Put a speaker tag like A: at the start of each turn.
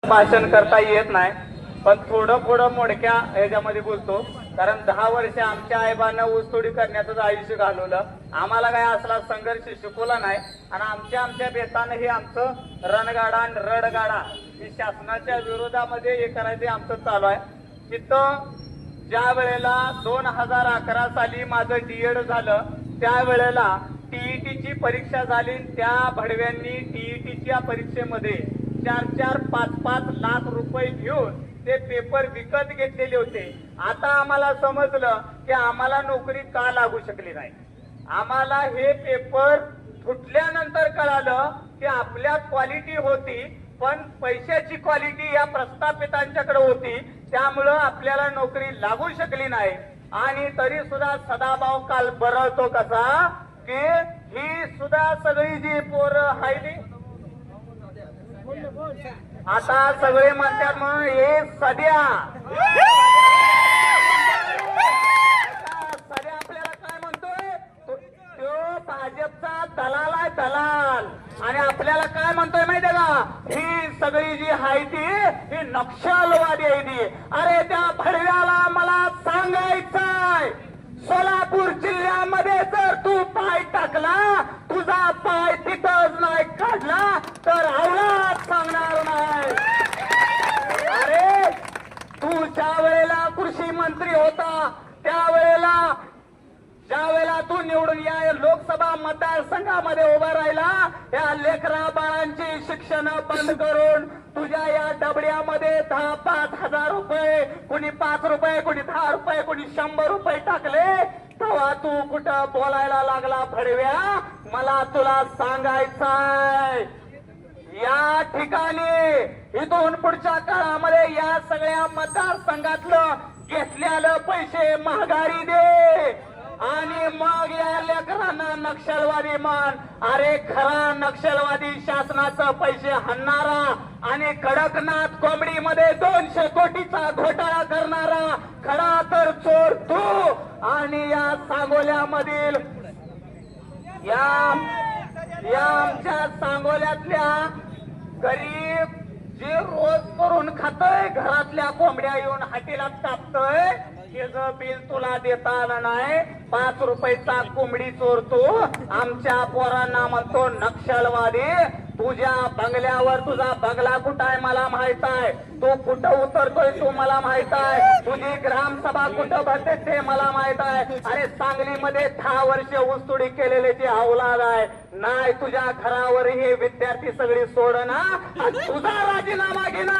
A: भाषण करता येत नाही, पण थोडं मोडक्या ह्याच्यामध्ये बोलतो. कारण 10 वर्ष आमच्या आईबांना ऊसतोडी करण्याचं आयुष्य घालवलं. आम्हाला काय असला संघर्ष शिकवला नाही आणि आमच्या बेतानं हे आमचं रणगाडा आणि रडगाडा हे शासनाच्या विरोधामध्ये हे करायचे आमचं चालू आहे. तिथं ज्या वेळेला 2011 साली माझं डीएड झालं, त्यावेळेला टीईटीची परीक्षा झाली. त्या भडव्यांनी टीईटीच्या परीक्षेमध्ये 4-4, 5-5 लाख रुपये घेऊन ते पेपर विकत घेतलेले होते. आता आम्हाला समजलं की आम्हाला नोकरी का लागू शकली नाही. आम्हाला हे पेपर फुटल्यानंतर कळालं की आपल्यात क्वालिटी होती, पण पैशाची क्वालिटी या प्रस्थापितांच्याकडे होती, त्यामुळं आपल्याला नोकरी लागू शकली नाही. आणि तरी सुद्धा सदाभाव काल बरळतो कसा की ही सुद्धा सगळी जी पोरं हायली आता सगळे म्हणतात म्हणून हे सध्या आपल्याला काय म्हणतोय, तो भाजपचा दलाल आहे, दलाल. आणि आपल्याला काय म्हणतोय माहितीये का, ही सगळी जी आहे ती ही नक्षलवादी आहे ती. अरे त्या भडव्याला मला सांगायचंय, सोलापूर जिल्ह्यामध्ये जर तू पाय टाकला, तुझा पाय तिथंच नाही काढला तर आवळात सांगणार नाही. अरे तू ज्या वेळेला कृषी मंत्री होता, त्यावेळेला ज्या वेळेला तू निवडून या लोकसभा मतदारसंघामध्ये उभा राहिला, या लेकरा बाळांची शिक्षण बंद करून तुझ्या या डबड्यामध्ये 10-5 हजार रुपये, कोणी 5 रुपये, कोणी 10 रुपये, कोणी 100 रुपये टाकले. तेव्हा तू कुठं बोलायला लागला भडव्या, मला तुला सांगायचंय, या ठिकाणी इथून पुढच्या काळामध्ये या सगळ्या मतदारसंघातलं घेतलेलं पैसे महागारी दे आणि मग या लेकरांना नक्षलवादी मान. अरे खरा नक्षलवादी शासनाचं पैसे हाणणारा आणि कडकनाथ कोंबडीमध्ये 200 कोटीचा घोटाळा करणारा खरा तर चोर तू. आणि या सांगोल्यामधील या आमच्या सांगोल्यातल्या गरीब जे रोज करून खातोय, घरातल्या कोंबड्या येऊन हाटीला तापतोय, त्याचं बिल तुला देता आलं नाही. 5 रुपयाचा कोंबडी चोरतो, आमच्या पोरांना म्हणतो नक्षलवादी. तुझ्या बंगल्यावर तुझा बंगला कुठं आहे मला माहित आहे, तू कुठं उतरतोय तू मला माहित आहे, तुझी ग्रामसभा कुठं भरते ते मला माहित आहे. अरे सांगलीमध्ये 10 वर्ष ऊसतोडी केलेले जे अवलाद आहे नाही, तुझ्या घरावर हे विद्यार्थी सगळी सोड ना, तुझा राजीनामा घे ना.